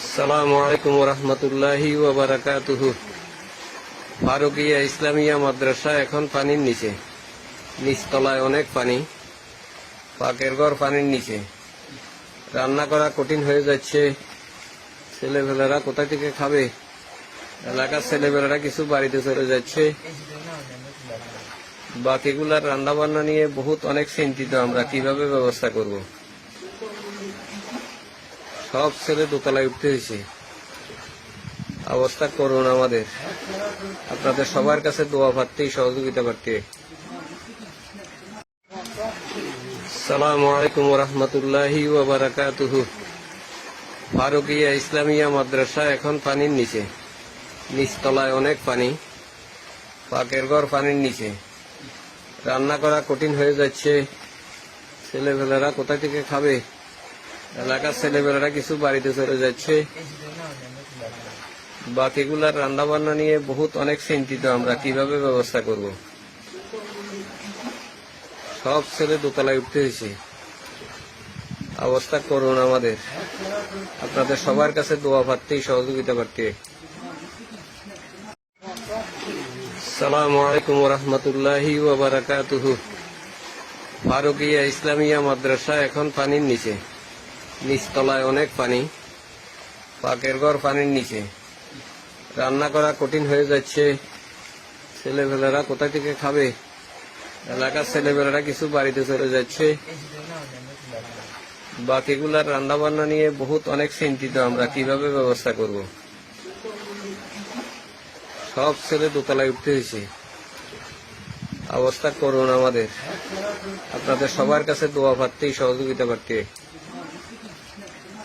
আসসালামু আলাইকুম রহমতুল্লাহি ওয়া বারাকাতুহু। ফারুকিয়া ইসলামিয়া মাদ্রাসা এখন পানির নিচে, নিচতলায় অনেক পানি, পাকের ঘর পানির নিচে, রান্না করা কঠিন হয়ে যাচ্ছে। ছেলেবেলারা কোথা থেকে খাবে? এলাকার ছেলেবেলারা কিছু বাড়িতে চলে যাচ্ছে, বাকিগুলার রান্না বান্না নিয়ে অনেক চিন্তিত আমরা, কিভাবে ব্যবস্থা করব। সব ছেলে দোতলায় উঠতে হয়েছে, অবস্থা করুন আমাদের। আপনাদের সবার কাছে দোয়া প্রার্থী, সহযোগিতা প্রার্থী। আসসালামু আলাইকুম রহমতুল্লাহি ওয়া বারাকাতুহু। ফারুকিয়া ইসলামিয়া মাদ্রাসা এখন পানির নিচে, নিচতলায় অনেক পানি, পাকের ঘর পানির নিচে, রান্না করা কঠিন হয়ে যাচ্ছে। ছেলেবেলারা কোথা থেকে খাবে? এলাকার ছেলেবেলারা কিছু বাড়িতে চলে যাচ্ছে, বাকিগুলার রান্না বান্না নিয়ে অনেক চিন্তিত আমরা, কিভাবে ব্যবস্থা করব। সব ছেলে দোতলায় উঠতে হয়েছে, অবস্থা করুন আমাদের। আপনাদের সবার কাছে দোয়া প্রার্থী, সহযোগিতা প্রার্থী। আসসালামু আলাইকুম রহমতুল্লাহি ওয়া বারাকাতুহু। ফারুকিয়া ইসলামিয়া মাদ্রাসা এখন পানির নিচে, নিচতলায় অনেক পানি, পাকের ঘর পানির নিচে, রান্না করা কঠিন হয়ে যাচ্ছে। ছেলেবেলারা কোথা থেকে খাবে? এলাকার ছেলেবেলারা কিছু বাড়িতে চলে যাচ্ছে, বাকিগুলার রান্না বান্না নিয়ে অনেক চিন্তিত আমরা, কিভাবে ব্যবস্থা করব। সব ছেলে দোতলায় উঠতে হয়েছে, অবস্থা করুন আমাদের। আপনাদের সবার কাছে দোয়া প্রার্থী, সহযোগিতা প্রার্থী।